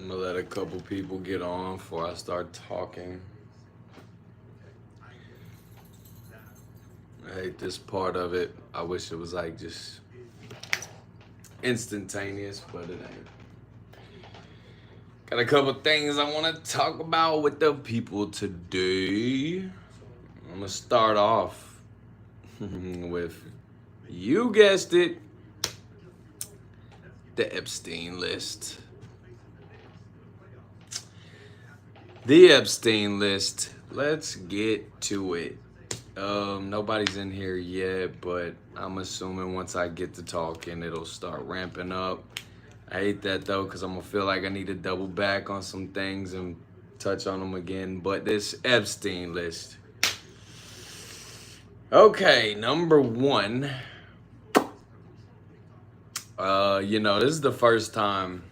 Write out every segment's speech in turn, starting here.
I'm gonna let a couple people get on before I start talking. I hate this part of it. I wish it was like just instantaneous, but it ain't. Got a couple things I want to talk about with the people today. I'm gonna start off with, you guessed it, the Epstein list. The Epstein list. Let's get to it. Nobody's in here yet, but I'm assuming once I get to talking, it'll start ramping up. I hate that though, because I'm gonna feel like I need to double back on some things and touch on them again. But this Epstein list. Okay, number one. This is the first time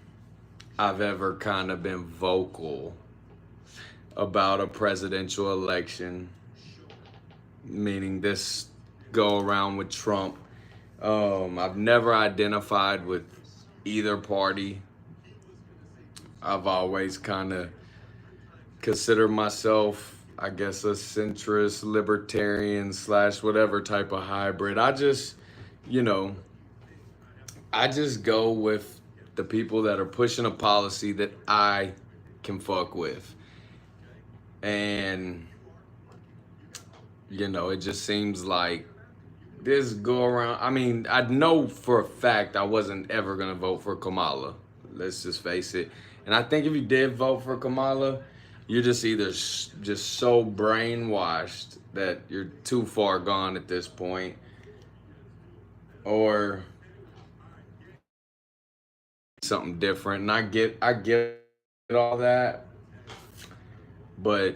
I've ever kind of been vocal about a presidential election, meaning this go around with Trump. I've never identified with either party. I've always kind of considered myself, I guess, a centrist, libertarian / whatever type of hybrid. I just go with the people that are pushing a policy that I can fuck with. And, it just seems like this go around. I mean, I know for a fact I wasn't ever going to vote for Kamala. Let's just face it. And I think if you did vote for Kamala, you're just either just so brainwashed that you're too far gone at this point, or something different. And I get all that, but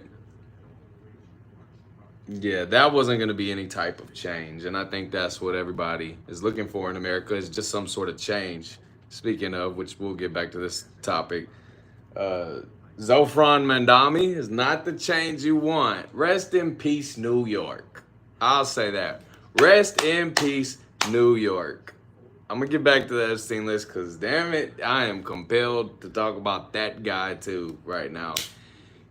yeah, that wasn't going to be any type of change. And I think that's what everybody is looking for in America, is just some sort of change. Speaking of which, we'll get back to this topic. Zofran Mandami is not the change you want. Rest in peace, New York. I'll say that. Rest in peace, New York. I'm going to get back to the Epstein list because, damn it, I am compelled to talk about that guy too right now.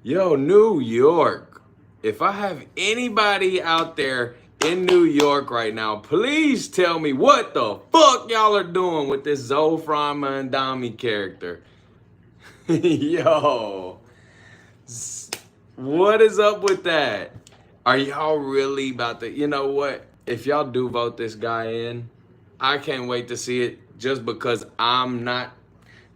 Yo, New York. If I have anybody out there in New York right now, please tell me what the fuck y'all are doing with this Zofran Mandami character. Yo, what is up with that? Are y'all really about to, you know what? If y'all do vote this guy in, I can't wait to see it, just because I'm not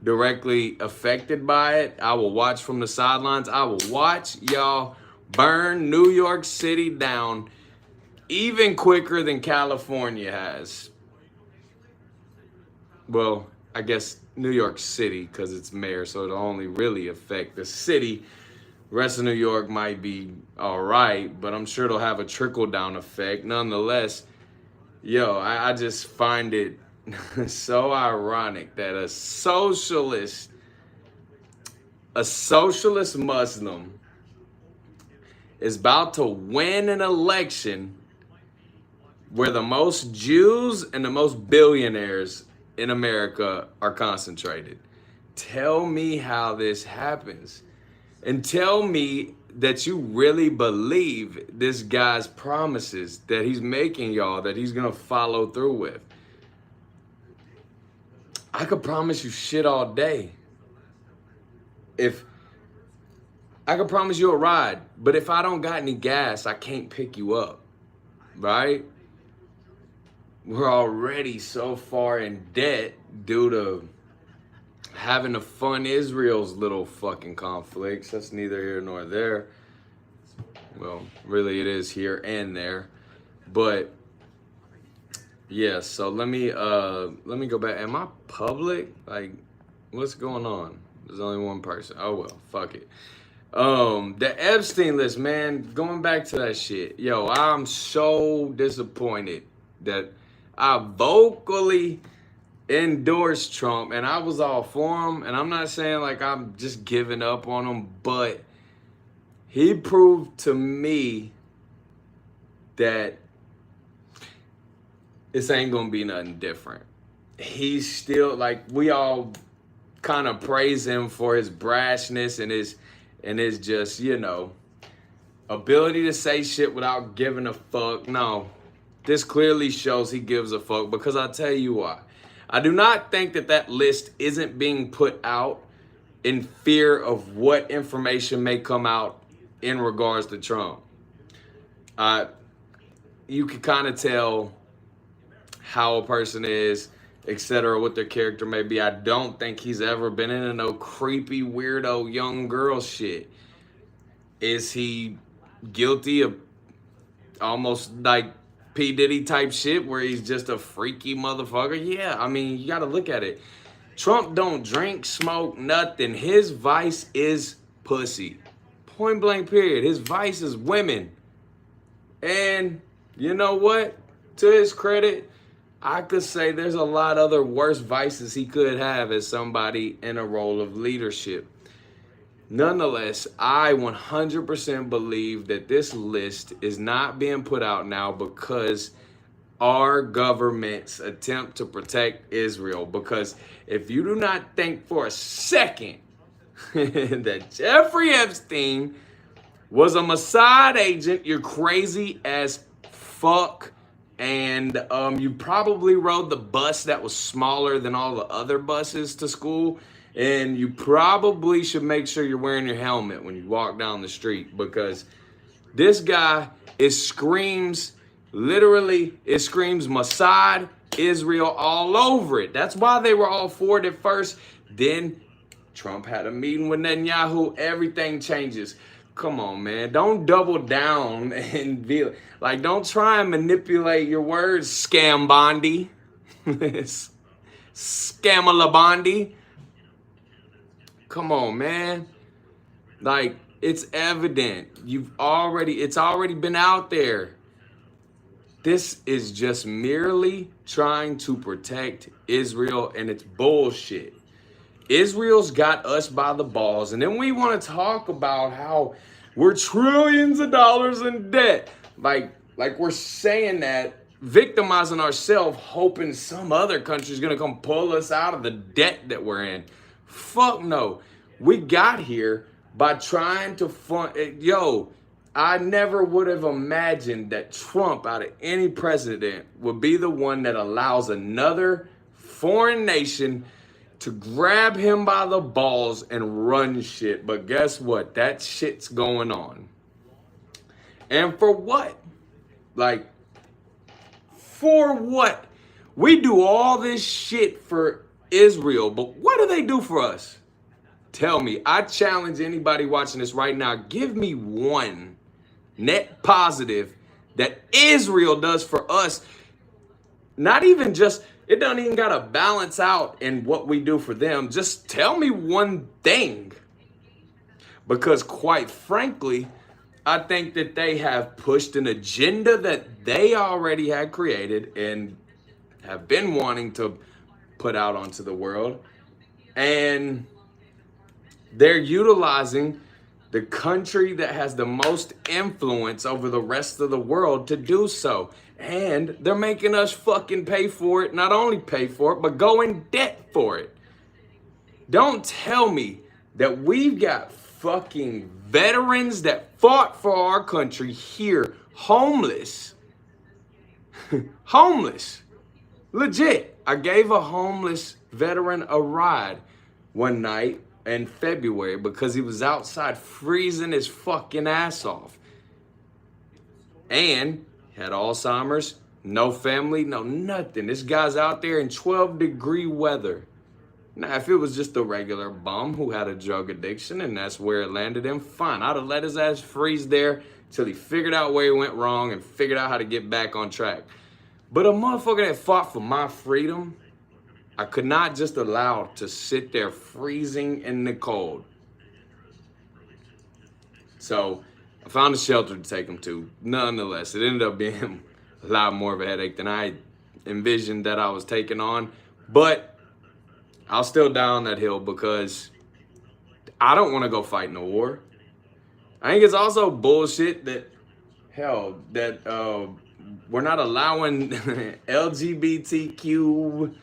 directly affected by it. I will watch from the sidelines. I will watch y'all burn New York City down even quicker than California has. Well, I guess New York City, because it's mayor, so it'll only really affect the city. The rest of New York might be all right, but I'm sure it'll have a trickle-down effect. Nonetheless, I just find it so ironic that a socialist Muslim is about to win an election where the most Jews and the most billionaires in America are concentrated. Tell me how this happens. And tell me that you really believe this guy's promises that he's making y'all, that he's going to follow through with. I could promise you shit all day. I could promise you a ride, but if I don't got any gas, I can't pick you up, right? We're already so far in debt due to having to fund Israel's little fucking conflicts. That's neither here nor there. Well, really it is here and there. But yeah, so let me go back. Am I public? Like, what's going on? There's only one person. Oh well, fuck it. The Epstein list, man, going back to that shit. Yo, I'm so disappointed that I vocally endorsed Trump and I was all for him. And I'm not saying like I'm just giving up on him, but he proved to me that this ain't gonna be nothing different. He's still, like, we all kind of praise him for his brashness and his just, you know, ability to say shit without giving a fuck. No, this clearly shows he gives a fuck, because I'll tell you why. I do not think that that list isn't being put out in fear of what information may come out in regards to Trump. You can kind of tell how a person is, etc., what their character may be. I don't think he's ever been into no creepy, weirdo young girl shit. Is he guilty of almost like P. Diddy type shit where he's just a freaky motherfucker? Yeah, I mean, you got to look at it. Trump don't drink, smoke, nothing. His vice is pussy. Point blank period. His vice is women. And you know what? To his credit, I could say there's a lot other worse vices he could have as somebody in a role of leadership. Nonetheless, I 100% believe that this list is not being put out now because our government's attempt to protect Israel. Because if you do not think for a second that Jeffrey Epstein was a Mossad agent, you're crazy as fuck. And you probably rode the bus that was smaller than all the other buses to school. And you probably should make sure you're wearing your helmet when you walk down the street, because this guy, it screams Mossad, Israel all over it. That's why they were all for it at first. Then Trump had a meeting with Netanyahu. Everything changes. Come on, man. Don't double down and be like, don't try and manipulate your words, scam Bondi. Scamala Bondi. Come on, man. Like, it's evident. It's already been out there. This is just merely trying to protect Israel, and it's bullshit. Israel's got us by the balls, and then we want to talk about how we're trillions of dollars in debt. Like we're saying that, victimizing ourselves, hoping some other country's gonna come pull us out of the debt that we're in. Fuck no. We got here by trying to fund. Yo, I never would have imagined that Trump, out of any president, would be the one that allows another foreign nation to grab him by the balls and run shit. But guess what? That shit's going on. And for what? Like, for what? We do all this shit for Israel, but what do they do for us? Tell me. I challenge anybody watching this right now. Give me one net positive that Israel does for us. Not even just, it doesn't even got to balance out in what we do for them. Just tell me one thing. Because quite frankly, I think that they have pushed an agenda that they already had created and have been wanting to put out onto the world. And they're utilizing the country that has the most influence over the rest of the world to do so. And they're making us fucking pay for it. Not only pay for it, but go in debt for it. Don't tell me that we've got fucking veterans that fought for our country here, homeless. Homeless. Legit. I gave a homeless veteran a ride one night in February because he was outside freezing his fucking ass off. And had Alzheimer's, no family, no nothing. This guy's out there in 12-degree weather. Now, if it was just a regular bum who had a drug addiction and that's where it landed him, fine. I'd have let his ass freeze there till he figured out where he went wrong and figured out how to get back on track. But a motherfucker that fought for my freedom, I could not just allow to sit there freezing in the cold. So I found a shelter to take him to. Nonetheless, it ended up being a lot more of a headache than I envisioned that I was taking on. But I'll still die on that hill because I don't want to go fight no war. I think it's also bullshit that, hell, that we're not allowing LGBTQ,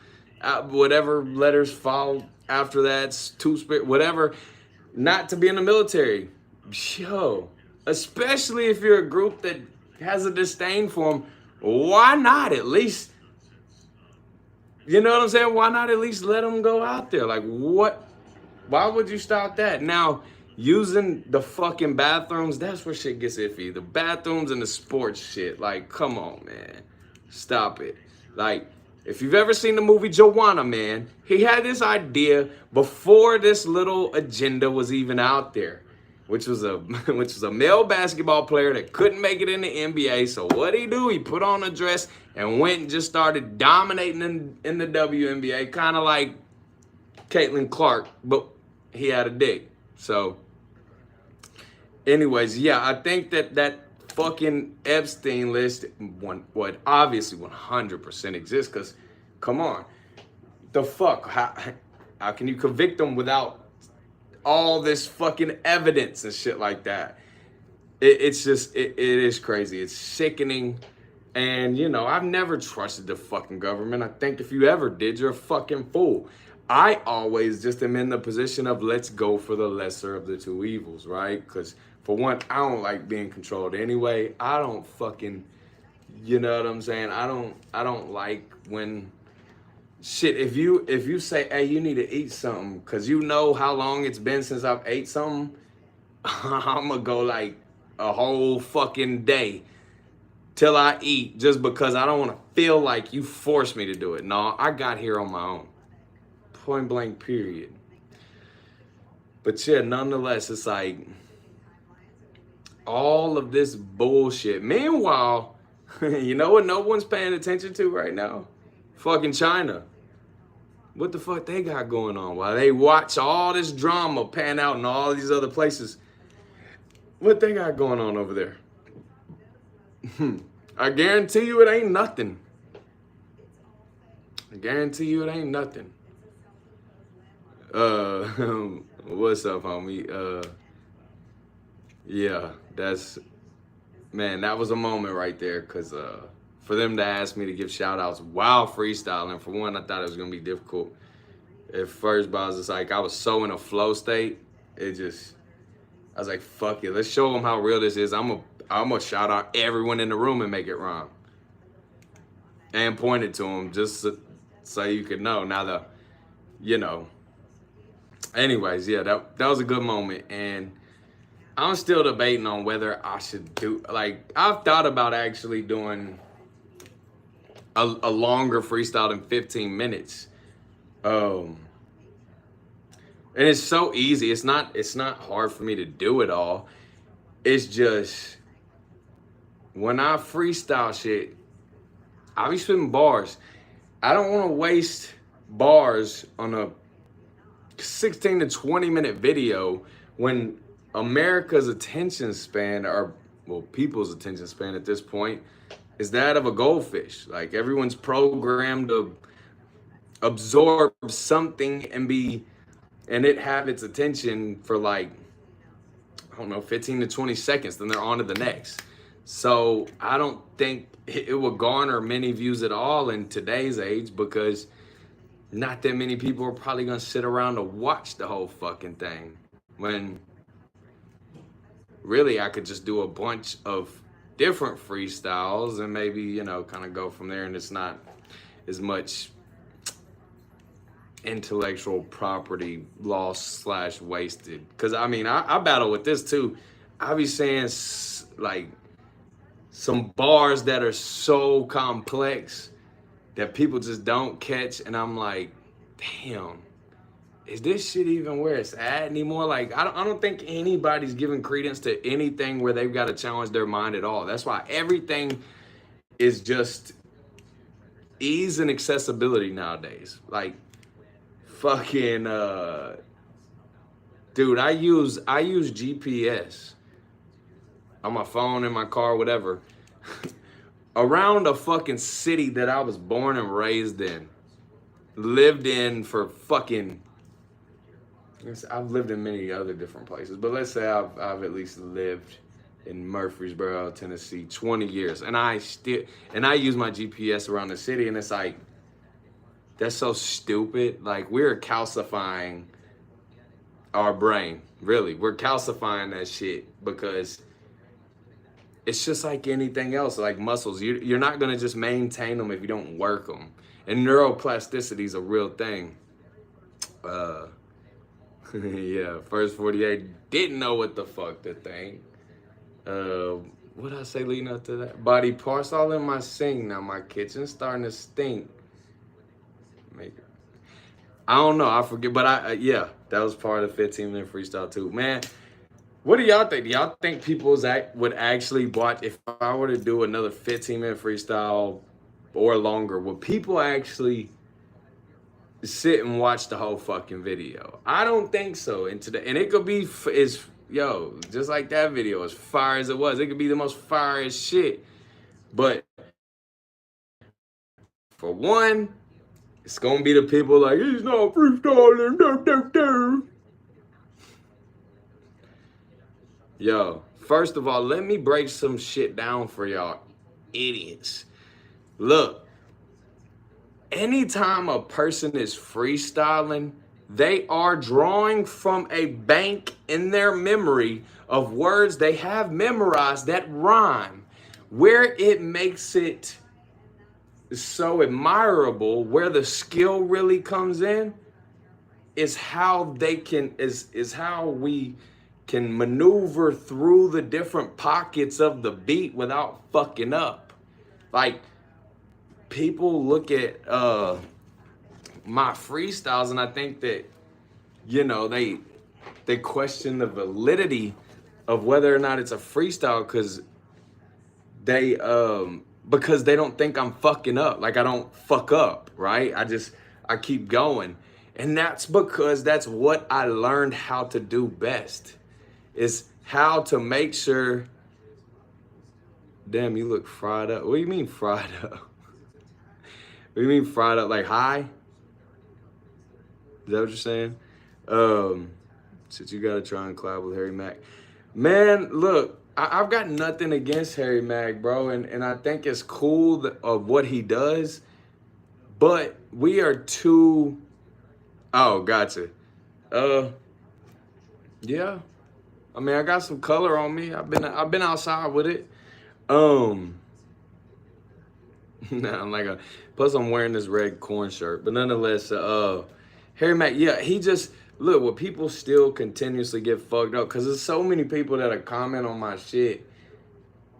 whatever letters fall after that, two-spirit, whatever, not to be in the military. Yo, especially if you're a group that has a disdain for them, why not at least, you know what I'm saying? Why not at least let them go out there? Like, what? Why would you stop that? Now, using the fucking bathrooms, that's where shit gets iffy. The bathrooms and the sports shit. Like, come on, man. Stop it. Like, if you've ever seen the movie Joanna, man, he had this idea before this little agenda was even out there, which was a male basketball player that couldn't make it in the NBA. So what did he do? He put on a dress and went and just started dominating in the WNBA, kind of like Caitlin Clark, but he had a dick. So, anyways, yeah, I think that fucking Epstein list would obviously 100% exist, because, come on, the fuck, how can you convict them without all this fucking evidence and shit like that? It's just, it is crazy. It's sickening. And, you know, I've never trusted the fucking government. I think if you ever did, you're a fucking fool. I always just am in the position of let's go for the lesser of the two evils, right? Because for one, I don't like being controlled anyway. I don't fucking, you know what I'm saying? I don't like when shit, if you say, hey, you need to eat something because you know how long it's been since I've ate something, I'm gonna go like a whole fucking day till I eat, just because I don't want to feel like you forced me to do it. No, I got here on my own. Point blank, period. But yeah, nonetheless, it's like all of this bullshit. Meanwhile, you know what no one's paying attention to right now? Fucking China. What the fuck they got going on? While they watch all this drama pan out in all these other places, what they got going on over there? I guarantee you it ain't nothing. I guarantee you it ain't nothing. What's up, homie? Yeah, man, that was a moment right there, because for them to ask me to give shout outs while freestyling, for one, I thought it was gonna be difficult at first, but I was just like, I was so in a flow state, I was like, fuck it, let's show them how real this is. I'm gonna shout out everyone in the room and make it rhyme. And point it to them just so you could know. Now anyways, yeah, that was a good moment, and I'm still debating on whether I should do, like, I've thought about actually doing a longer freestyle than 15 minutes. And it's so easy. It's not hard for me to do it all. It's just when I freestyle shit, I be spitting bars. I don't want to waste bars on a 16 to 20 minute video when America's attention span, or well, people's attention span at this point, is that of a goldfish. Like, everyone's programmed to absorb something and it have its attention for like, I don't know, 15 to 20 seconds, then they're on to the next. So I don't think it will garner many views at all in today's age, because not that many people are probably gonna sit around to watch the whole fucking thing, when really I could just do a bunch of different freestyles and maybe, you know, kind of go from there, and it's not as much intellectual property lost / wasted. Because I mean, I battle with this too. I be saying like some bars that are so complex that people just don't catch, and I'm like, damn, is this shit even where it's at anymore? Like, I don't think anybody's giving credence to anything where they've got to challenge their mind at all. That's why everything is just ease and accessibility nowadays. Like, fucking, dude, I use GPS on my phone, in my car, whatever, around a fucking city that I was born and raised in, lived in for fucking, I've lived in many other different places, but let's say I've at least lived in Murfreesboro, Tennessee, 20 years, and I use my GPS around the city, and it's like, That's so stupid. Like, we're calcifying our brain. Really, we're calcifying that shit because it's just like anything else, like muscles. You're not gonna just maintain them if you don't work them. And neuroplasticity is a real thing. Uh, yeah, first 48 didn't know what the fuck to think. What did I say leading up to that? Body parts all in my sink now. My kitchen's starting to stink. I don't know. I forget, but yeah, that was part of the 15-minute freestyle too, man. What do y'all think? Do y'all think people would actually watch if I were to do another 15-minute freestyle or longer? Would people actually sit and watch the whole fucking video? I don't think so. And it could be just like that video, as fire as it was. It could be the most fire as shit. But for one, it's gonna be the people like, he's not freestyling. Yo, first of all, let me break some shit down for y'all idiots. Look, anytime a person is freestyling, they are drawing from a bank in their memory of words they have memorized that rhyme. Where it makes it so admirable, where the skill really comes in, is how we can maneuver through the different pockets of the beat without fucking up. Like, people look at my freestyles and I think that, they question the validity of whether or not it's a freestyle because they don't think I'm fucking up. Like, I don't fuck up, right? I keep going. And that's because that's what I learned how to do best, is how to make sure. Damn, you look fried up. What do you mean fried up? What do you mean fried up? Like high? Is that what you're saying? Since you gotta try and collab with Harry Mack. Man, look, I've got nothing against Harry Mack, bro. And I think it's cool of what he does. But we are too... Oh, gotcha. Yeah. I mean, I got some color on me. I've been outside with it. Nah, plus I'm wearing this red corn shirt. But nonetheless, Harry Mack, yeah, he just, look, what people still continuously get fucked up, because there's so many people that comment on my shit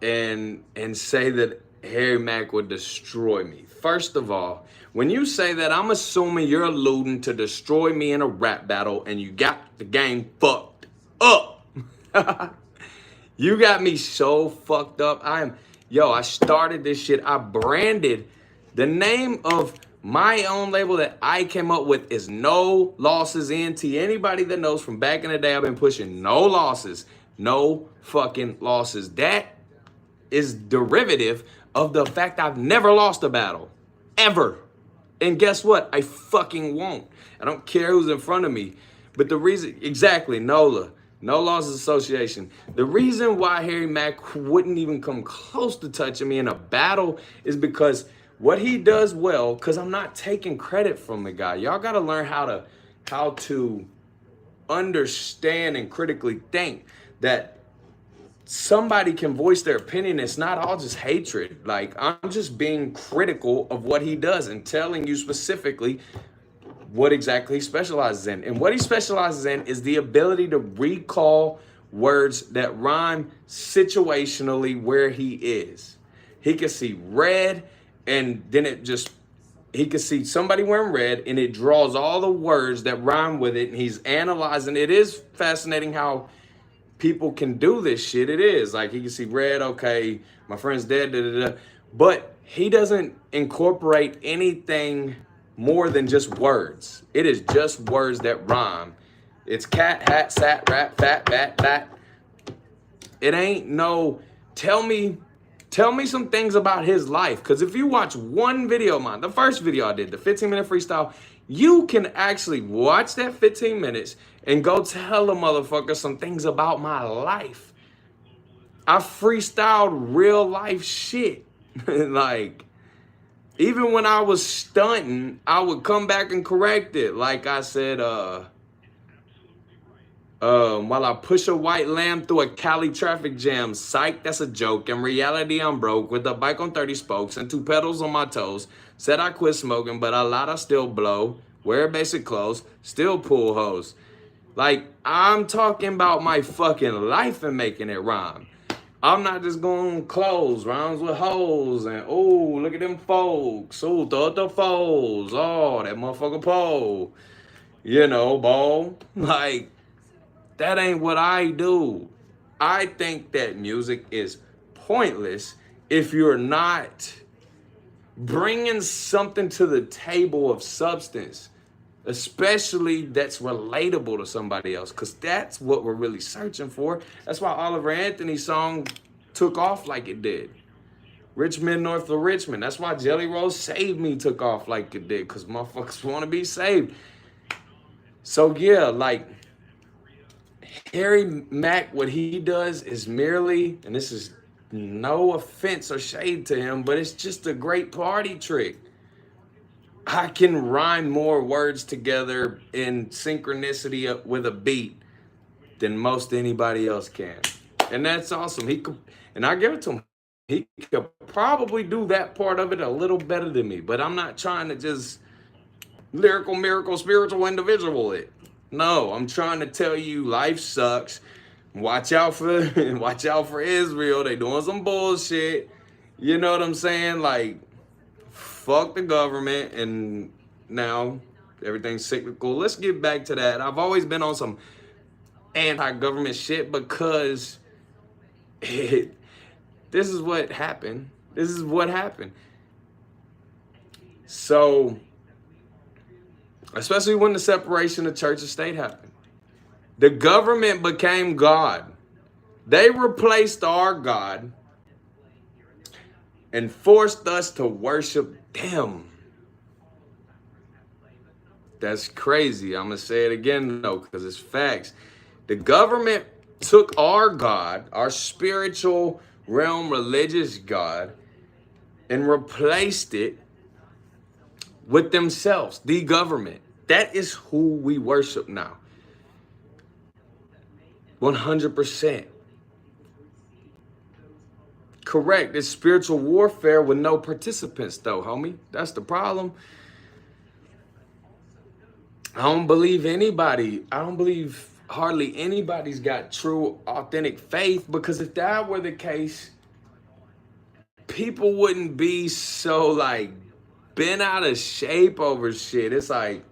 and say that Harry Mack would destroy me. First of all, when you say that, I'm assuming you're alluding to destroy me in a rap battle and you got the game fucked up. You got me so fucked up. I started this shit. I branded the name of my own label that I came up with is No Losses NT. Anybody that knows from back in the day, I've been pushing no losses, no fucking losses. That is derivative of the fact I've never lost a battle, ever. And guess what? I fucking won't. I don't care who's in front of me. But the reason, exactly, NOLA, No Losses Association. The reason why Harry Mack wouldn't even come close to touching me in a battle is because what he does well, because I'm not taking credit from the guy. Y'all got to learn how to understand and critically think that somebody can voice their opinion. It's not all just hatred. Like, I'm just being critical of what he does and telling you specifically what exactly he specializes in. And what he specializes in is the ability to recall words that rhyme situationally where he is. He can see red and then he can see somebody wearing red and it draws all the words that rhyme with it and he's analyzing. It is fascinating how people can do this shit. It is like he can see red, okay, my friend's dead, but he doesn't incorporate anything more than just words. It is just words that rhyme. It's cat, hat, sat, rat, fat, bat, bat. It ain't no, tell me some things about his life. Because if you watch one video of mine, the first video I did, the 15-minute freestyle, you can actually watch that 15 minutes and go tell a motherfucker some things about my life. I freestyled real life shit. Like, Even when I was stunting, I would come back and correct it. Like I said, while I push a white lamb through a Cali traffic jam, psych, that's a joke. In reality, I'm broke with a bike on 30 spokes and 2 pedals on my toes. Said I quit smoking, but a lot I still blow. Wear basic clothes, still pull hoes. Like, I'm talking about my fucking life and making it rhyme. I'm not just going clothes, rhymes with hoes, and oh, look at them folks. Oh, throw the foes. Oh, that motherfucker pole. You know, ball. Like, that ain't what I do. I think that music is pointless if you're not bringing something to the table of substance, especially that's relatable to somebody else, because that's what we're really searching for. That's why Oliver Anthony's song took off like it did. Richmond, north of Richmond. That's why Jelly Roll Save Me took off like it did, because motherfuckers want to be saved. So yeah, like, Harry Mack, what he does is merely, and this is no offense or shade to him, but it's just a great party trick. I can rhyme more words together in synchronicity with a beat than most anybody else can. And that's awesome. He could, and I give it to him. He could probably do that part of it a little better than me, but I'm not trying to just lyrical, miracle, spiritual individual it. No, I'm trying to tell you life sucks. Watch out for watch out for Israel. They doing some bullshit. You know what I'm saying? Like, fuck the government, and now everything's cyclical. Let's get back to that. I've always been on some anti-government shit because this is what happened. This is what happened. So, especially when the separation of church and state happened, the government became God. They replaced our God and forced us to worship them. That's crazy. I'm going to say it again, though, because it's facts. The government took our God, our spiritual realm, religious God, and replaced it with themselves, the government. That is who we worship now. 100%. Correct. It's spiritual warfare with no participants, though, homie. That's the problem. I don't believe hardly anybody's got true, authentic faith, because if that were the case, people wouldn't be so, like, bent out of shape over shit. It's like,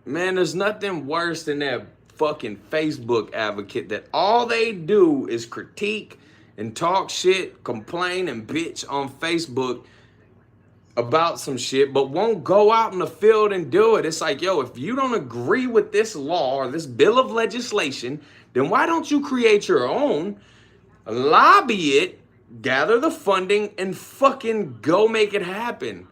man, there's nothing worse than that fucking Facebook advocate that all they do is critique and talk shit, complain and bitch on Facebook about some shit, but won't go out in the field and do it. It's like, yo, if you don't agree with this law or this bill of legislation, then why don't you create your own, lobby it, gather the funding, and fucking go make it happen?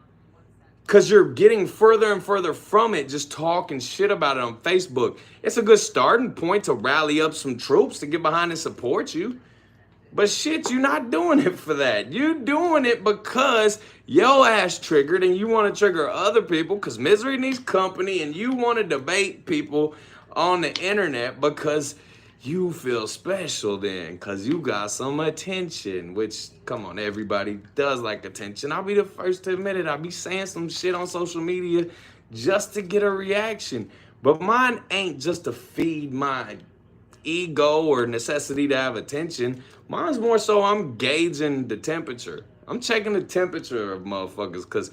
Because you're getting further and further from it, just talking shit about it on Facebook. It's a good starting point to rally up some troops to get behind and support you. But shit, you're not doing it for that. You're doing it because your ass triggered and you want to trigger other people because misery needs company, and you want to debate people on the internet because you feel special then because you got some attention, which, come on, everybody does like attention. I'll be the first to admit it. I'll be saying some shit on social media just to get a reaction. But mine ain't just to feed my ego or necessity to have attention. Mine's more so I'm gauging the temperature. I'm checking the temperature of motherfuckers because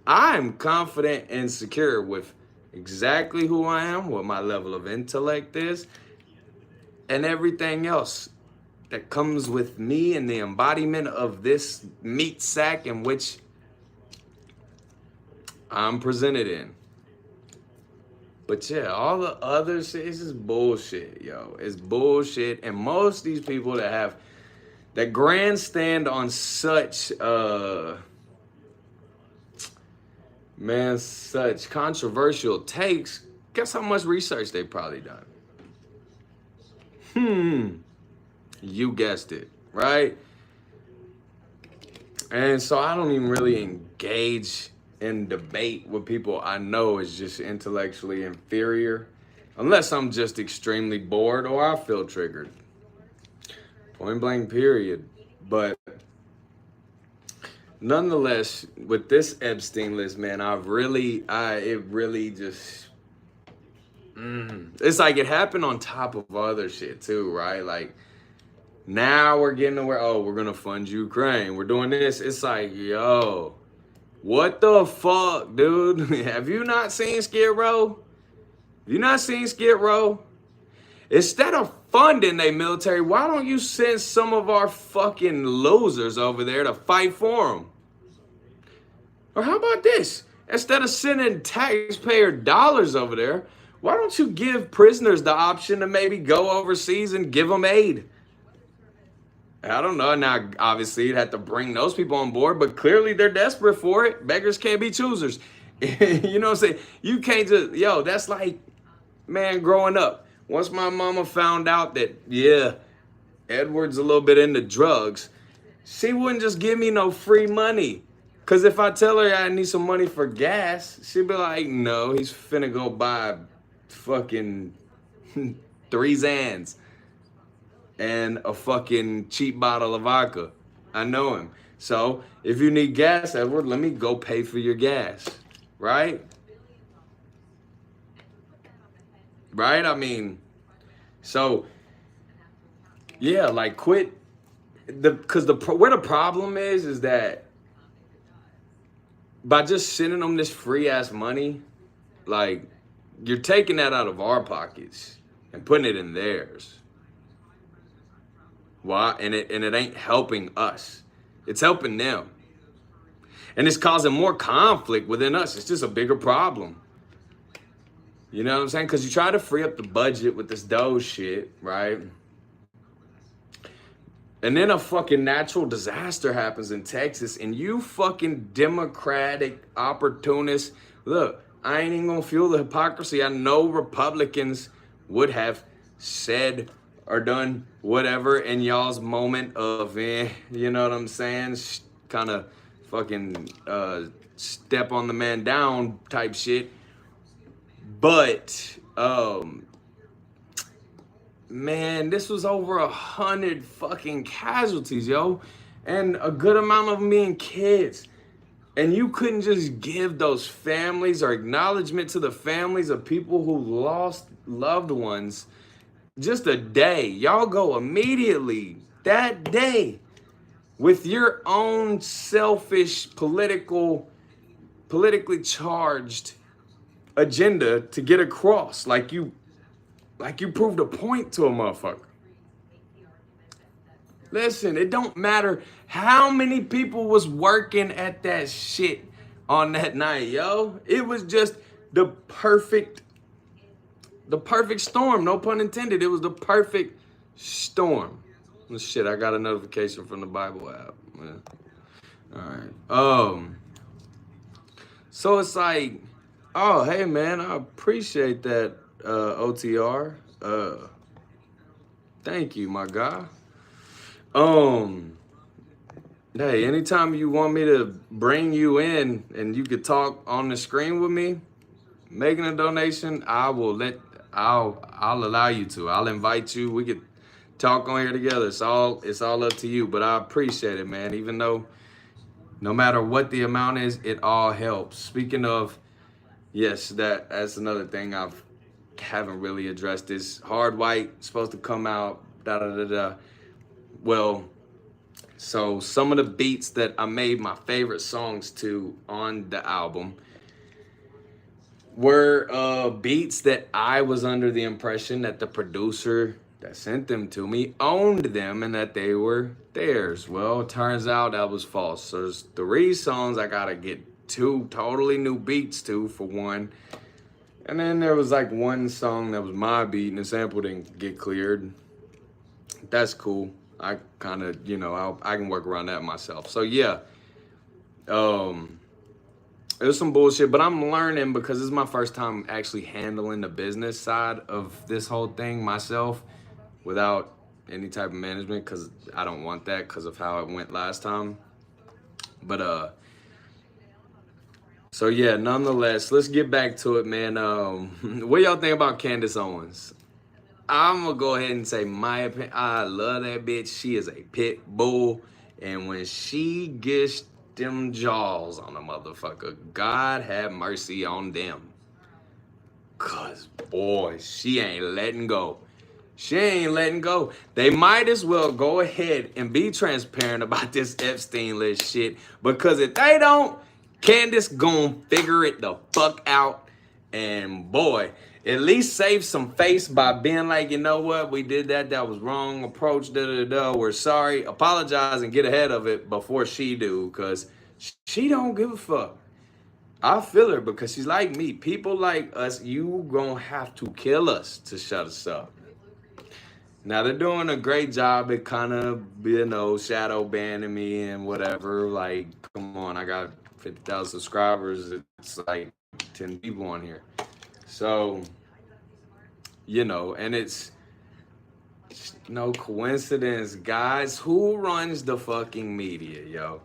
I'm confident and secure with exactly who I am, what my level of intellect is, and everything else that comes with me and the embodiment of this meat sack in which I'm presented in. But yeah, all the other shit is just bullshit, yo. It's bullshit. And most of these people that have that grandstand on such such controversial takes, guess how much research they've probably done? You guessed it, right? And so I don't even really engage in debate with people I know is just intellectually inferior, unless I'm just extremely bored or I feel triggered. Point blank, period. But nonetheless, with this Epstein list, man, it really just, it's like it happened on top of other shit too, right? Like now we're getting to where, oh, we're gonna fund Ukraine. We're doing this. It's like, yo, what the fuck, dude? Have you not seen Skid Row? Have you not seen Skid Row? Instead of funding their military, why don't you send some of our fucking losers over there to fight for them? Or how about this? Instead of sending taxpayer dollars over there, why don't you give prisoners the option to maybe go overseas and give them aid? I don't know. Now, obviously, you'd have to bring those people on board, but clearly they're desperate for it. Beggars can't be choosers. You know what I'm saying? You can't just, yo, that's like, man, growing up. Once my mama found out that, yeah, Edward's a little bit into drugs, she wouldn't just give me no free money. Because if I tell her I need some money for gas, she'd be like, no, he's finna go buy fucking 3 Zans and a fucking cheap bottle of vodka. I know him. So if you need gas, Edward, let me go pay for your gas. Right? Right? I mean, so yeah, like quit where the problem is that by just sending them this free ass money, like you're taking that out of our pockets and putting it in theirs. Why? And it ain't helping us. It's helping them. And it's causing more conflict within us. It's just a bigger problem. You know what I'm saying? Because you try to free up the budget with this Doge shit, right? And then a fucking natural disaster happens in Texas, and you fucking Democratic opportunists, look, I ain't even gonna fuel the hypocrisy. I know Republicans would have said or done whatever in y'all's moment of, you know what I'm saying? Kind of fucking step on the man down type shit. But, man, this was over 100 fucking casualties, yo. And a good amount of them being kids. And you couldn't just give those families or acknowledgement to the families of people who lost loved ones just a day. Y'all go immediately that day with your own selfish politically charged agenda to get across, like you proved a point to a motherfucker. Listen, it don't matter how many people was working at that shit on that night, yo. It was just the perfect storm, no pun intended. It was the perfect storm. Oh, shit, I got a notification from the Bible app. Yeah. All right. So it's like, oh, hey, man, I appreciate that, OTR. Thank you, my guy. Hey, anytime you want me to bring you in and you could talk on the screen with me, making a donation, I'll allow you to. I'll invite you. We could talk on here together. It's all up to you, but I appreciate it, man. Even though no matter what the amount is, it all helps. Speaking of, yes, that's another thing haven't really addressed. This Hard White supposed to come out, Well, so some of the beats that I made my favorite songs to on the album were beats that I was under the impression that the producer that sent them to me owned them and that they were theirs. Well, it turns out that was false. So there's 3 songs I gotta get 2 totally new beats to, for one. And then there was like 1 song that was my beat and the sample didn't get cleared. That's cool. I kind of, I can work around that myself. So yeah, it was some bullshit, but I'm learning because this is my first time actually handling the business side of this whole thing myself without any type of management, because I don't want that because of how it went last time. But so yeah, nonetheless, let's get back to it, man. What y'all think about Candace Owens? I'm gonna go ahead and say my opinion. I love that bitch. She is a pit bull, and when she gets them jaws on a motherfucker, God have mercy on them. Cause boy, she ain't letting go. She ain't letting go. They might as well go ahead and be transparent about this Epstein list shit. Because if they don't, Candace gonna figure it the fuck out. And boy, at least save some face by being like, you know what, we did that, that was wrong, approach, we're sorry, apologize and get ahead of it before she do. Cause she don't give a fuck. I feel her because she's like me. People like us, you gonna have to kill us to shut us up. Now they're doing a great job at kind of, shadow banning me and whatever. Like, come on, I got 50,000 subscribers. It's like 10 people on here. So, and it's no coincidence, guys. Who runs the fucking media, yo?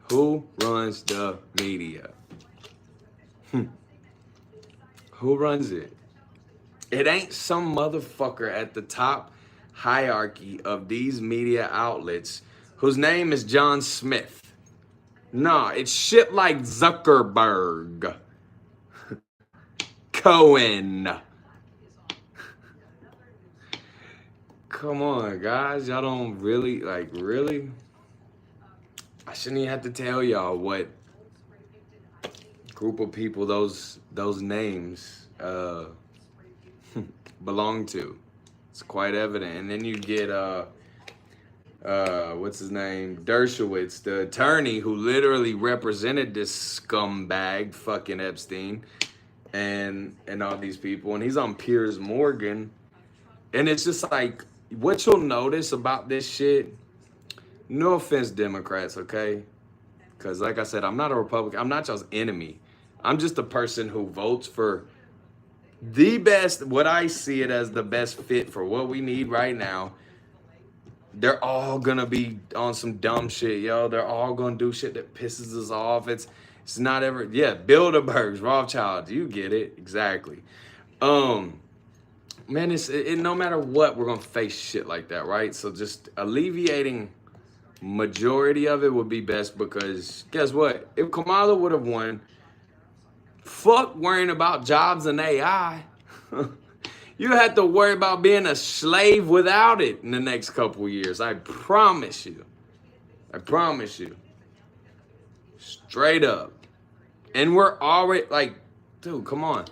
Who runs the media? Who runs it? It ain't some motherfucker at the top hierarchy of these media outlets whose name is John Smith. Nah, it's shit like Zuckerberg, Cohen. Come on, guys. Y'all don't really, really? I shouldn't even have to tell y'all what group of people those names belong to. It's quite evident. And then you get what's his name, Dershowitz, the attorney who literally represented this scumbag fucking Epstein and all these people, and he's on Piers Morgan. And it's just like, what you'll notice about this shit, no offense Democrats, okay, because like I said, I'm not a Republican, I'm not y'all's enemy. I'm just a person who votes for the best, what I see it as the best fit for what we need right now. They're all gonna be on some dumb shit, yo. They're all gonna do shit that pisses us off. It's not ever, yeah, Bilderbergs, Rothschild, you get it, exactly. Man, no matter what, we're gonna face shit like that, right? So just alleviating majority of it would be best, because guess what? If Kamala would have won, fuck worrying about jobs and AI. You have to worry about being a slave without it in the next couple years. I promise you. I promise you. Straight up. And we're already like, dude, come on.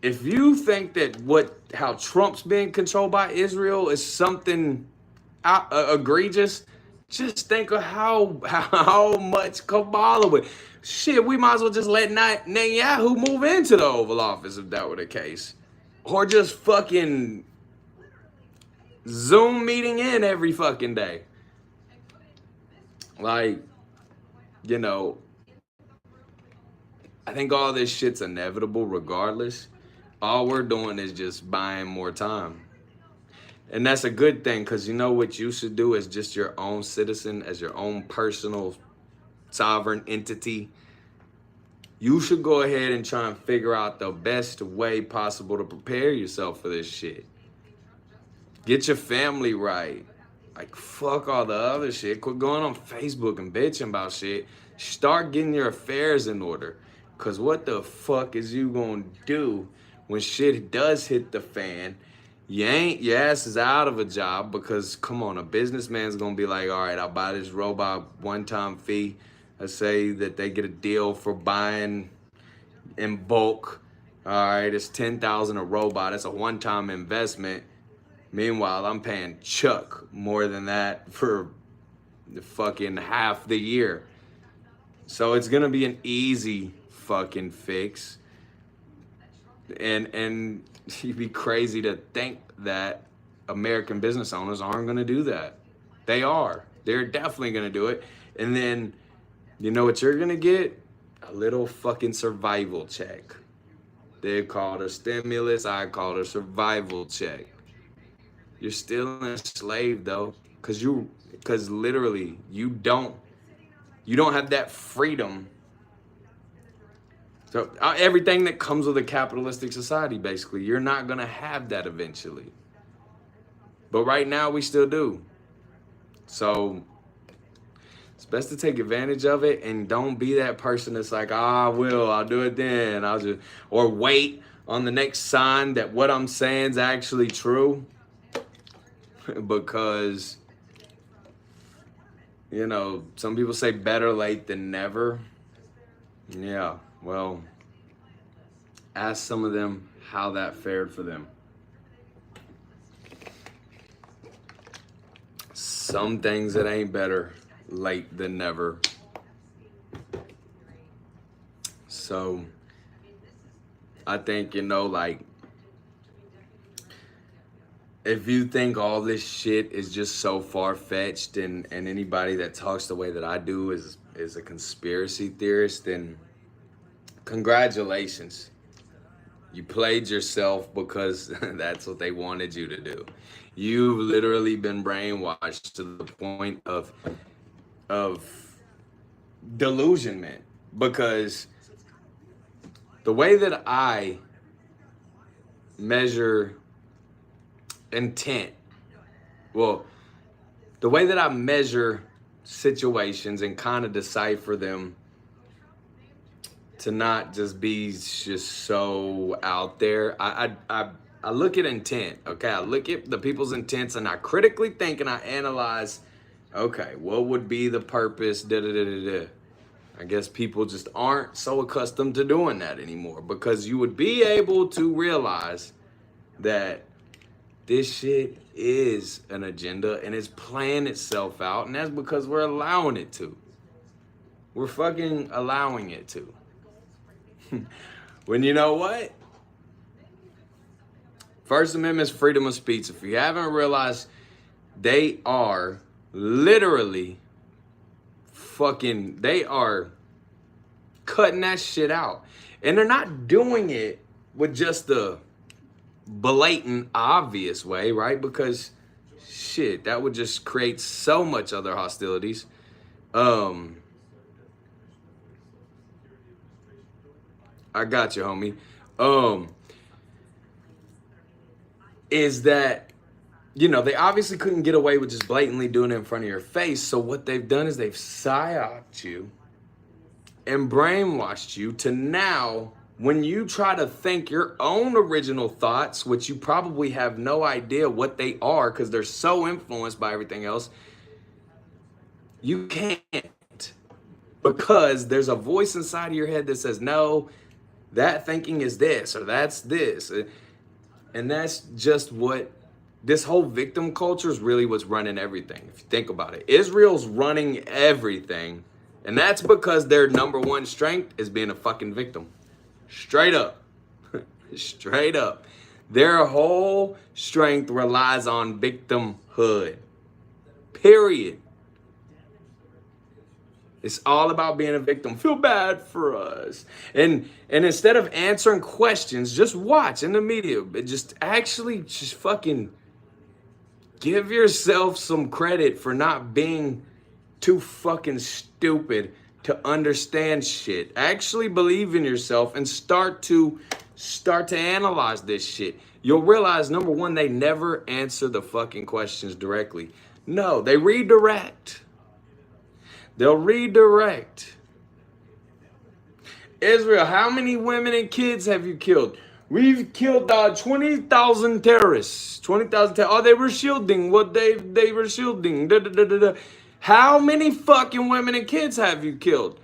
If you think that how Trump's being controlled by Israel is something egregious, just think of how much Kamala would. Shit, we might as well just let Netanyahu move into the Oval Office if that were the case. Or just fucking Zoom meeting in every fucking day. Like, I think all this shit's inevitable regardless. All we're doing is just buying more time. And that's a good thing, because you know what you should do as just your own citizen, as your own personal sovereign entity? You should go ahead and try and figure out the best way possible to prepare yourself for this shit. Get your family right. Like, fuck all the other shit. Quit going on Facebook and bitching about shit. Start getting your affairs in order. Because what the fuck is you going to do when shit does hit the fan? Your ass is out of a job because, come on, a businessman's going to be like, all right, I'll buy this robot one-time fee. Let's say that they get a deal for buying in bulk. All right, it's $10,000 a robot. It's a one-time investment. Meanwhile, I'm paying Chuck more than that for the fucking half the year. So it's gonna be an easy fucking fix. And you'd be crazy to think that American business owners aren't gonna do that. They are. They're definitely gonna do it. And then, you know what you're gonna get? A little fucking survival check. They call it a stimulus, I call it a survival check. You're still enslaved though, because literally you don't You don't have that freedom. So everything that comes with a capitalistic society, basically, you're not going to have that eventually. But right now we still do. So it's best to take advantage of it and don't be that person that's like, I'll do it then. Or wait on the next sign that what I'm saying is actually true. Because, you know, some people say better late than never. Yeah, well, ask some of them how that fared for them. Some things that ain't better late than never. So I think, you know, like, if you think all this shit is just so far-fetched and anybody that talks the way that I do is a conspiracy theorist, then congratulations. You played yourself because that's what they wanted you to do. You've literally been brainwashed to the point of delusionment, because the way that I measure intent, well, the way that I measure situations and kind of decipher them to not just be just so out there, I look at intent, okay? I look at the people's intents and I critically think and I analyze, okay, what would be the purpose, da-da-da-da-da. I guess people just aren't so accustomed to doing that anymore, because you would be able to realize that this shit is an agenda and it's playing itself out, and that's because we're allowing it to. We're fucking allowing it to. When you know what? First Amendment is freedom of speech. If you haven't realized, they are literally they are cutting that shit out. And they're not doing it with just the blatant, obvious way, right? Because shit, that would just create so much other hostilities. I got you, homie. Is that, you know, they obviously couldn't get away with just blatantly doing it in front of your face. So what they've done is they've psyoped you and brainwashed you to now, when you try to think your own original thoughts, which you probably have no idea what they are because they're so influenced by everything else, you can't, because there's a voice inside of your head that says, no, that thinking is this or that's this. And that's just what this whole victim culture is really what's running everything. If you think about it, Israel's running everything. And that's because their number one strength is being a fucking victim. Straight up. Straight up. Their whole strength relies on victimhood. Period. It's all about being a victim. Feel bad for us. And instead of answering questions, just watch in the media. Just fucking give yourself some credit for not being too fucking stupid to understand shit. Actually believe in yourself and start to analyze this shit. You'll realize, number one, they never answer the fucking questions directly. No, they redirect. They'll redirect. Israel, how many women and kids have you killed? We've killed 20,000 terrorists. 20,000 terrorists. Oh, they were shielding what they were shielding. Da, da, da, da, da. How many fucking women and kids have you killed?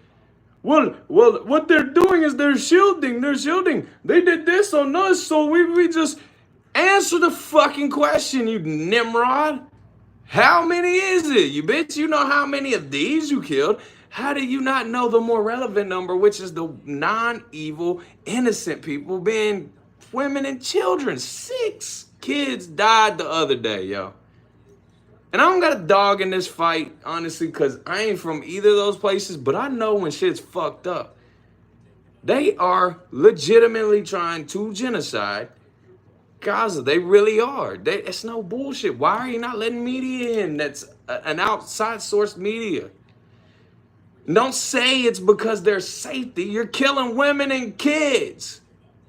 Well, what they're doing is they're shielding. They're shielding. They did this on us, so we just answer the fucking question, you Nimrod. How many is it? You bitch, you know how many of these you killed. How do you not know the more relevant number, which is the non-evil, innocent people being women and children? 6 kids died the other day, yo. And I don't got a dog in this fight, honestly, because I ain't from either of those places, but I know when shit's fucked up. They are legitimately trying to genocide Gaza. They really are. It's no bullshit. Why are you not letting media in? That's an outside source media. Don't say it's because there's safety. You're killing women and kids,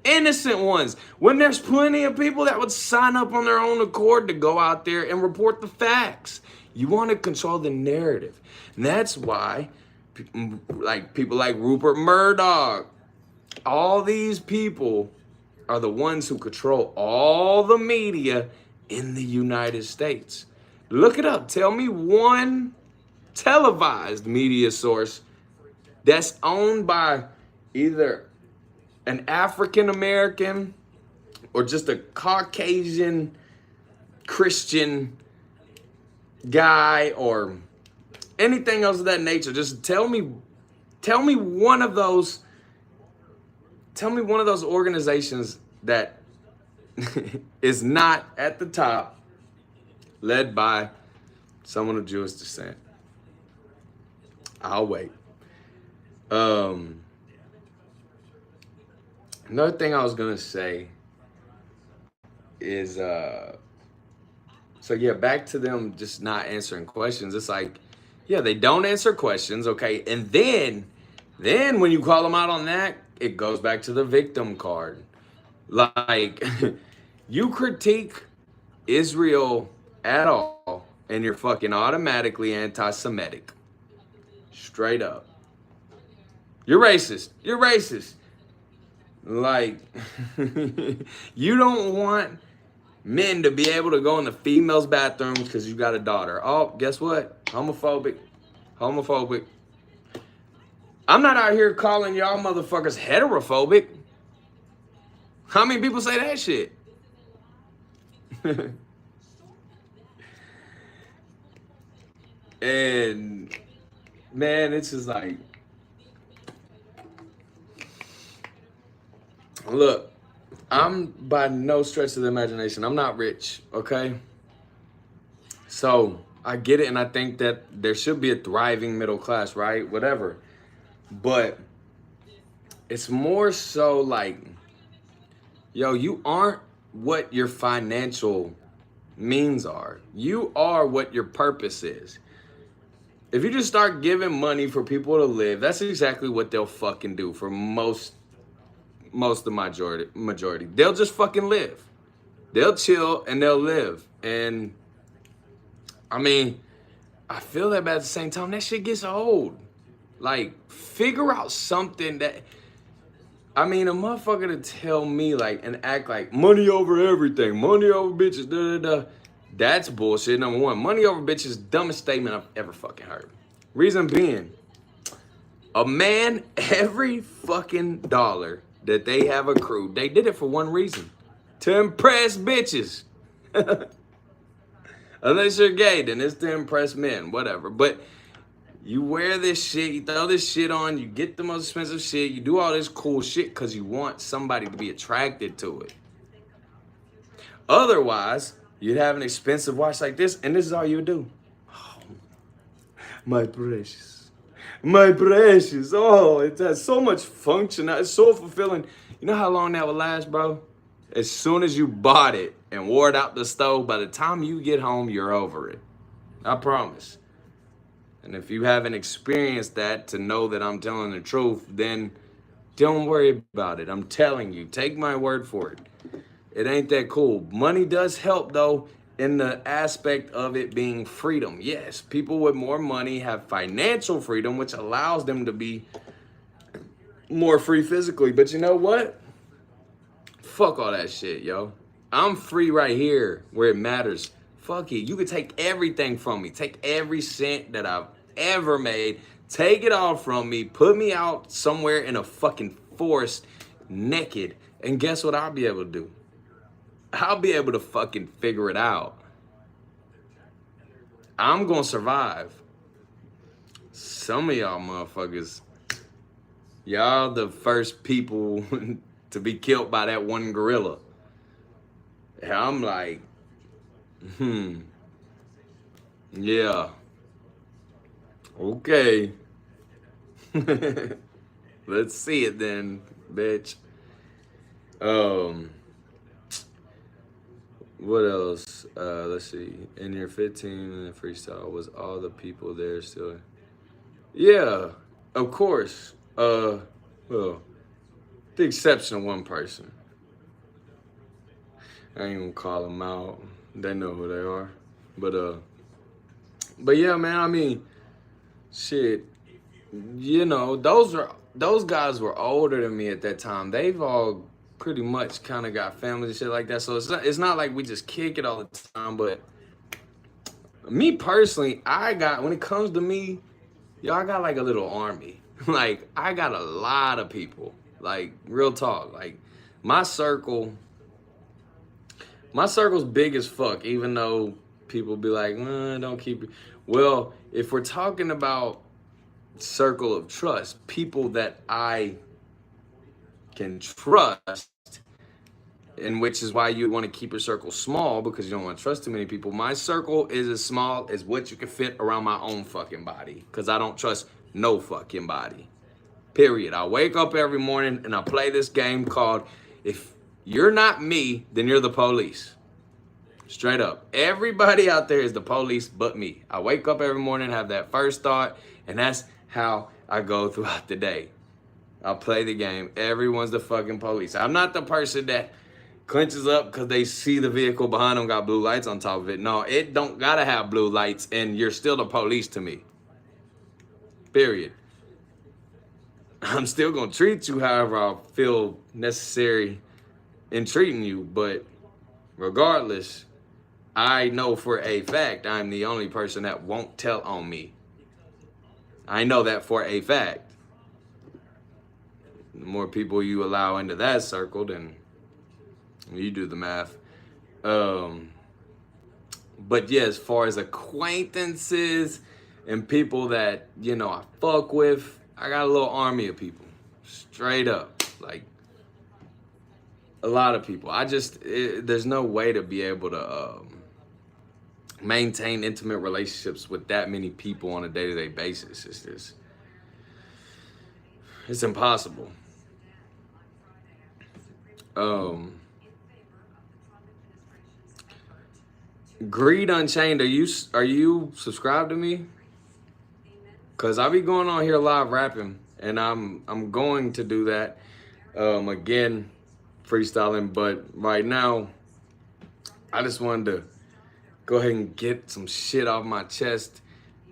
innocent ones, when there's plenty of people that would sign up on their own accord to go out there and report the facts. You want to control the narrative. And that's why like people like Rupert Murdoch, all these people are the ones who control all the media in the United States. Look it up. Tell me one televised media source that's owned by either an African American or just a Caucasian Christian guy or anything else of that nature. Just tell me one of those organizations that is not at the top, led by someone of Jewish descent. I'll wait. Another thing I was gonna say is so yeah, back to them just not answering questions. It's like, yeah, they don't answer questions, okay, and then when you call them out on that, it goes back to the victim card. Like, you critique Israel at all, and you're fucking automatically anti-Semitic. Straight up. You're racist. You're racist. Like, you don't want men to be able to go in the females' bathrooms because you got a daughter. Oh, guess what? Homophobic. Homophobic. I'm not out here calling y'all motherfuckers heterophobic. How many people say that shit? And man, it's just like, look, I'm by no stretch of the imagination, I'm not rich, okay? So I get it, and I think that there should be a thriving middle class, right? Whatever. But it's more so like, yo, you aren't what your financial means are. You are what your purpose is. If you just start giving money for people to live, that's exactly what they'll fucking do for most of the majority. They'll just fucking live. They'll chill and they'll live. And I mean, I feel that, but at the same time, that shit gets old. Like, figure out something that, I mean, a motherfucker to tell me, like, and act like money over everything, money over bitches, da da da. That's bullshit, number one. Money over bitches, dumbest statement I've ever fucking heard. Reason being, a man, every fucking dollar that they have accrued, they did it for one reason: to impress bitches. Unless you're gay, then it's to impress men, whatever. But you wear this shit, you throw this shit on, you get the most expensive shit, you do all this cool shit because you want somebody to be attracted to it. Otherwise, you'd have an expensive watch like this, and this is all you would do. Oh, my precious. My precious. Oh, it has so much function. It's so fulfilling. You know how long that would last, bro? As soon as you bought it and wore it out the stove, by the time you get home, you're over it. I promise. And if you haven't experienced that to know that I'm telling the truth, then don't worry about it. I'm telling you, take my word for it. It ain't that cool. Money does help, though, in the aspect of it being freedom. Yes, people with more money have financial freedom, which allows them to be more free physically. But you know what? Fuck all that shit, yo. I'm free right here where it matters. Fuck it. You can take everything from me. Take every cent that I've ever made. Take it all from me. Put me out somewhere in a fucking forest naked. And guess what I'll be able to do? I'll be able to fucking figure it out. I'm gonna survive. Some of y'all motherfuckers, y'all the first people to be killed by that one gorilla. And I'm like, yeah. Okay. Let's see it then, bitch. What else? Let's see. In your 15-minute freestyle, was all the people there still? Yeah, of course, well, the exception of one person. I ain't gonna call them out. They know who they are. But but yeah, man. I mean, shit. You know, those guys were older than me at that time. They've all pretty much kind of got families and shit like that. So it's not like we just kick it all the time. But me personally, I got when it comes to me, yo, I got like a little army. Like I got a lot of people. Like real talk. Like my circle, my circle's big as fuck. Even though people be like, don't keep it. Well, if we're talking about circle of trust, people that I can trust, and which is why you want to keep your circle small because you don't want to trust too many people. My circle is as small as what you can fit around my own fucking body because I don't trust no fucking body. Period. I wake up every morning and I play this game called if you're not me, then you're the police. Straight up. Everybody out there is the police but me. I wake up every morning, have that first thought, and that's how I go throughout the day. I'll play the game. Everyone's the fucking police. I'm not the person that clenches up because they see the vehicle behind them got blue lights on top of it. No, it don't gotta have blue lights, and you're still the police to me. Period. I'm still gonna treat you however I feel necessary in treating you, but regardless, I know for a fact I'm the only person that won't tell on me. I know that for a fact. The more people you allow into that circle, then you do the math. But yeah, as far as acquaintances and people that, you know, I fuck with, I got a little army of people. Straight up. Like, a lot of people. There's no way to be able to maintain intimate relationships with that many people on a day-to-day basis. It's impossible. Greed Unchained, are you subscribed to me? Cause I be going on here live rapping, and I'm going to do that again, freestyling. But right now, I just wanted to go ahead and get some shit off my chest.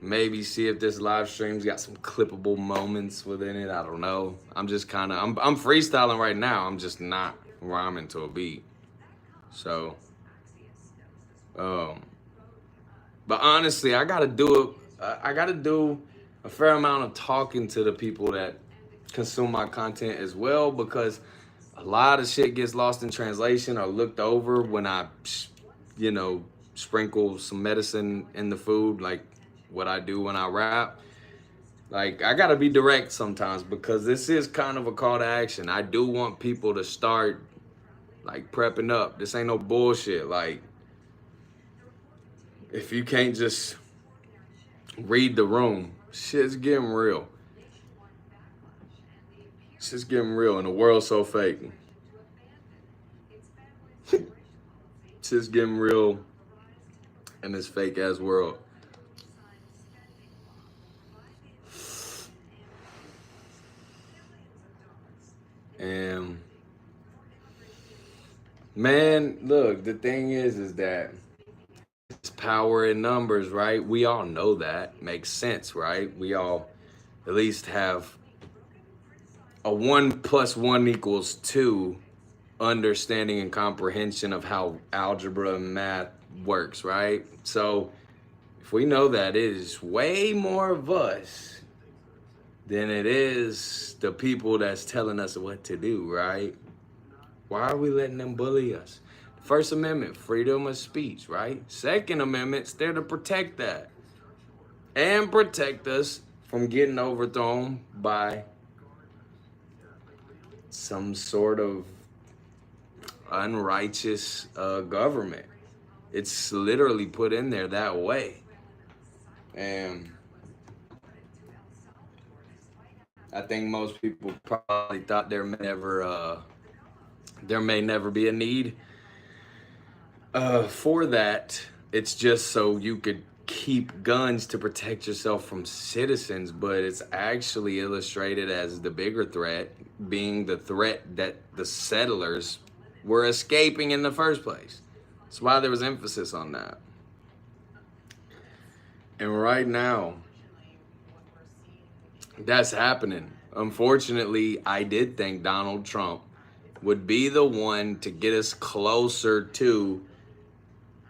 Maybe see if this live stream's got some clippable moments within it. I don't know. I'm just kind of I'm freestyling right now. I'm just not rhyming to a beat. So, but honestly, I gotta do a fair amount of talking to the people that consume my content as well, because a lot of shit gets lost in translation or looked over when I, you know, sprinkle some medicine in the food, like what I do when I rap. Like, I gotta be direct sometimes because this is kind of a call to action. I do want people to start, like, prepping up. This ain't no bullshit. Like, if you can't just read the room, shit's getting real. Shit's getting real and the world's so fake. Shit's getting real in this fake ass world. And man, look, the thing is that it's power in numbers, right? We all know that. Makes sense, right? We all at least have a 1 + 1 = 2 understanding and comprehension of how algebra and math works, right? So if we know that, it is way more of us than it is the people that's telling us what to do, right? Why are we letting them bully us? First Amendment, freedom of speech, right? Second Amendment, it's there to protect that and protect us from getting overthrown by some sort of unrighteous government. It's literally put in there that way. And I think most people probably thought there may never be a need for that. It's just so you could keep guns to protect yourself from citizens, but it's actually illustrated as the bigger threat being the threat that the settlers were escaping in the first place. That's why there was emphasis on that. And right now, that's happening. Unfortunately, I did think Donald Trump would be the one to get us closer to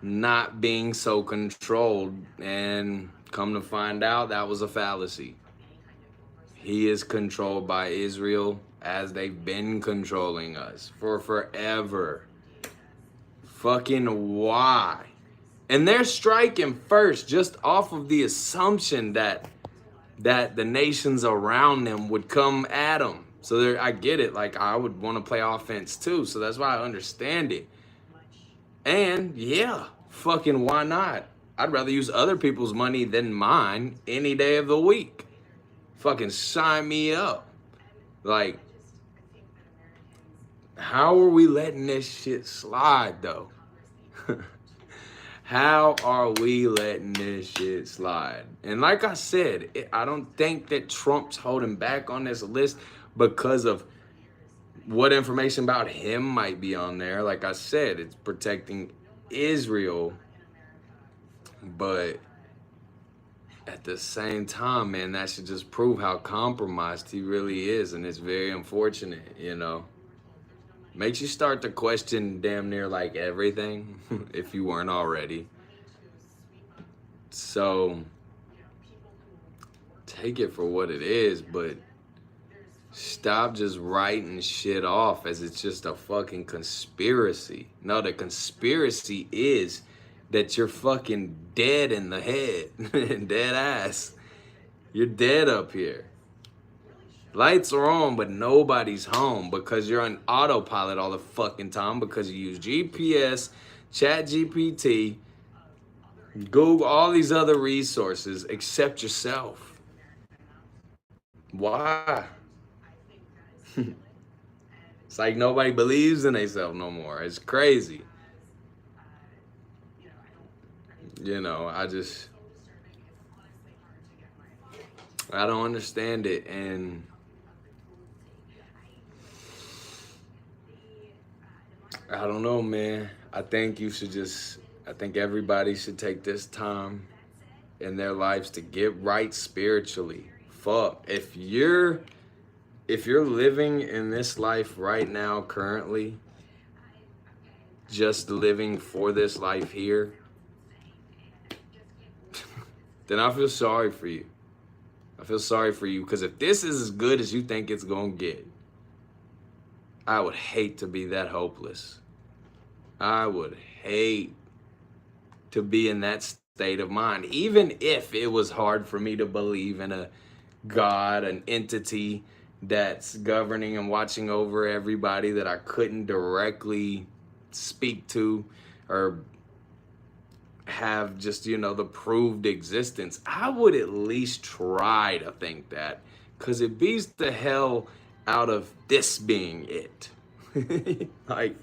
not being so controlled, and come to find out that was a fallacy. He is controlled by Israel as they've been controlling us for forever. Fucking why? And they're striking first just off of the assumption that the nations around them would come at them. So I get it. Like, I would want to play offense too. So that's why I understand it. And yeah, fucking why not? I'd rather use other people's money than mine any day of the week. Fucking sign me up. Like, how are we letting this shit slide though? How are we letting this shit slide? And like I said, I don't think that Trump's holding back on this list because of what information about him might be on there. Like I said, it's protecting Israel. But at the same time, man, that should just prove how compromised he really is. And it's very unfortunate, you know. Makes you start to question damn near like everything, if you weren't already. So take it for what it is, but stop just writing shit off as it's just a fucking conspiracy. No, the conspiracy is that you're fucking dead in the head, dead ass. You're dead up here. Lights are on, but nobody's home because you're on autopilot all the fucking time because you use GPS, ChatGPT, Google, all these other resources except yourself. Why? It's like nobody believes in themselves no more. It's crazy. You know, I don't understand it. And I don't know, man. I think everybody should take this time in their lives to get right spiritually. Fuck. If you're living in this life right now, currently, just living for this life here, then I feel sorry for you. I feel sorry for you, because if this is as good as you think it's gonna get, I would hate to be that hopeless. I would hate to be in that state of mind, even if it was hard for me to believe in a God, an entity that's governing and watching over everybody that I couldn't directly speak to or have just, the proved existence. I would at least try to think that, because it beats the hell out of this being it. Like,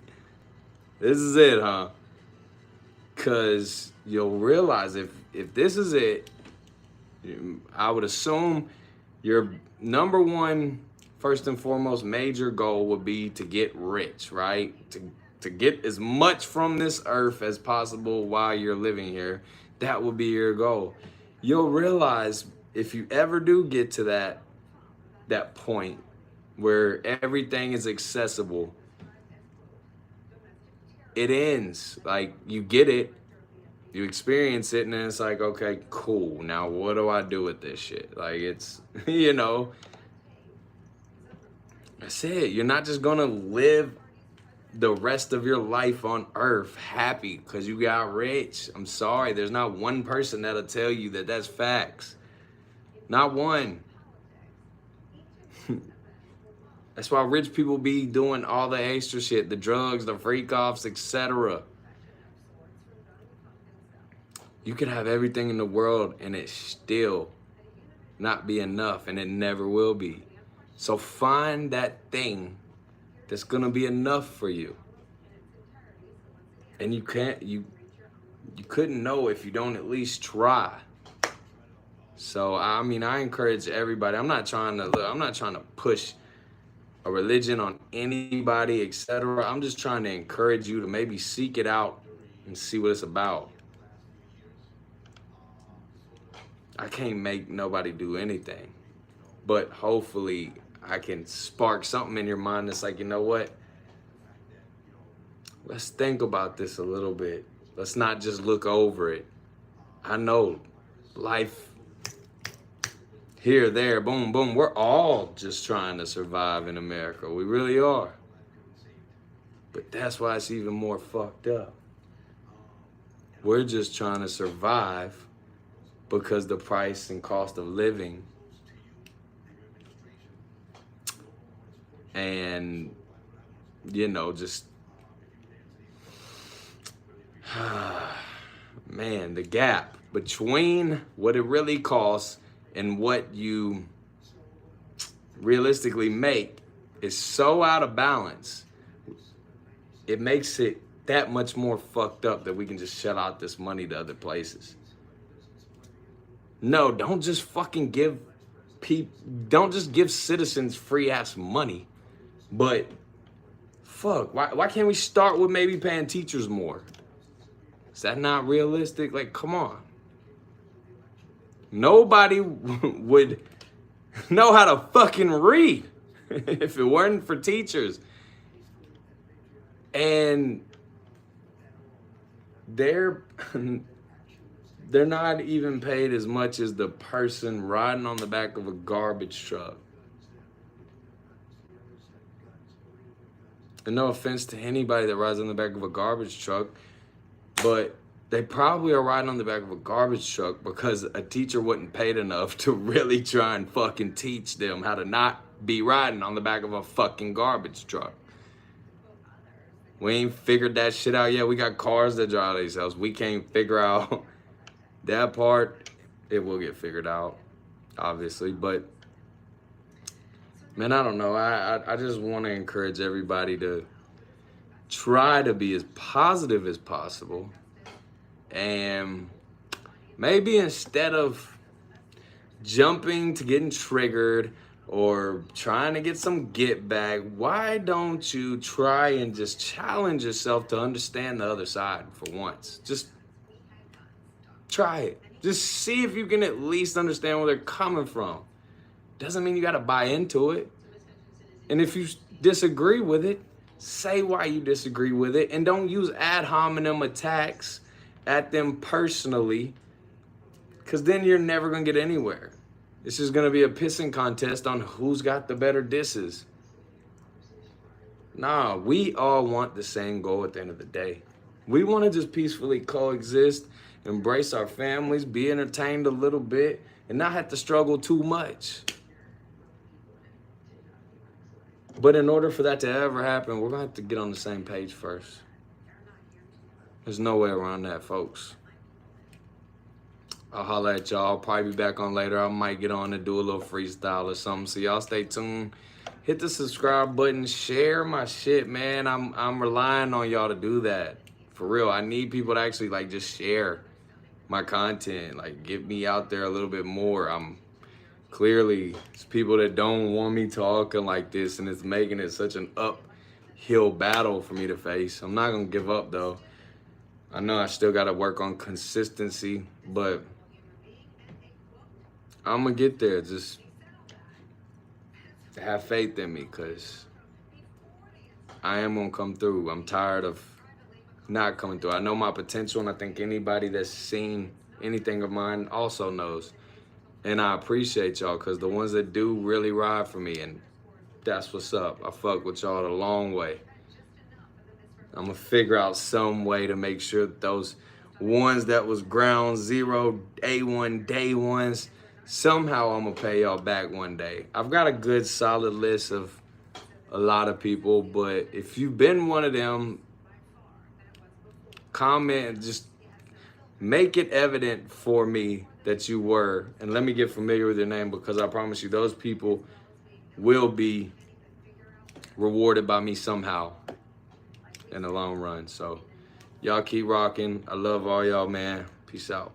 this is it, huh? Because you'll realize if this is it, I would assume your number one, first and foremost, major goal would be to get rich, right? To get as much from this earth as possible while you're living here. That would be your goal. You'll realize if you ever do get to that point where everything is accessible, it ends. Like, you get it, you experience it, and then it's like, okay, cool. Now what do I do with this shit? Like, it's, that's it. You're not just gonna live the rest of your life on earth happy because you got rich. I'm sorry, there's not one person that'll tell you that that's facts. Not one. That's why rich people be doing all the extra shit, the drugs, the freak offs, etc. You could have everything in the world and it still not be enough, and it never will be. So find that thing that's gonna be enough for you. And you You couldn't know if you don't at least try. So I mean, I encourage everybody. I'm not trying to push a religion on anybody, etc. I'm just trying to encourage you to maybe seek it out and see what it's about. I can't make nobody do anything, but hopefully I can spark something in your mind that's like, you know what? Let's think about this a little bit. Let's not just look over it. I know life here, there, boom, boom. We're all just trying to survive in America. We really are. But that's why it's even more fucked up. We're just trying to survive because the price and cost of living and, just, man, the gap between what it really costs and what you realistically make is so out of balance. It makes it that much more fucked up that we can just shell out this money to other places. No, don't just fucking don't just give citizens free ass money. But fuck, why can't we start with maybe paying teachers more? Is that not realistic? Like, come on. Nobody would know how to fucking read if it weren't for teachers. And they're not even paid as much as the person riding on the back of a garbage truck. And no offense to anybody that rides on the back of a garbage truck, but they probably are riding on the back of a garbage truck because a teacher wasn't paid enough to really try and fucking teach them how to not be riding on the back of a fucking garbage truck. We ain't figured that shit out yet. We got cars that drive themselves. We can't figure out that part. It will get figured out, obviously. But, man, I don't know. I just want to encourage everybody to try to be as positive as possible. And maybe instead of jumping to getting triggered or trying to get some get back, why don't you try and just challenge yourself to understand the other side for once? Just try it. Just see if you can at least understand where they're coming from. Doesn't mean you got to buy into it. And if you disagree with it, say why you disagree with it, and don't use ad hominem attacks at them personally, because then you're never going to get anywhere. This is going to be a pissing contest on who's got the better disses. Nah, we all want the same goal at the end of the day. We want to just peacefully coexist, embrace our families, be entertained a little bit, and not have to struggle too much. But in order for that to ever happen, we're going to have to get on the same page first. There's no way around that, folks. I'll holler at y'all. I'll probably be back on later. I might get on and do a little freestyle or something. So y'all stay tuned. Hit the subscribe button. Share my shit, man. I'm relying on y'all to do that. For real. I need people to actually just share my content. Get me out there a little bit more. Clearly, it's people that don't want me talking like this, and it's making it such an uphill battle for me to face. I'm not going to give up, though. I know I still got to work on consistency, but I'm going to get there. Just have faith in me, because I am going to come through. I'm tired of not coming through. I know my potential, and I think anybody that's seen anything of mine also knows. And I appreciate y'all, because the ones that do really ride for me, and that's what's up. I fuck with y'all the long way. I'm going to figure out some way to make sure that those ones that was ground zero, A1, day ones, somehow I'm going to pay y'all back one day. I've got a good solid list of a lot of people, but if you've been one of them, comment and just make it evident for me that you were, and let me get familiar with your name, because I promise you those people will be rewarded by me somehow in the long run. So Y'all keep rocking. I love all y'all, man. Peace out.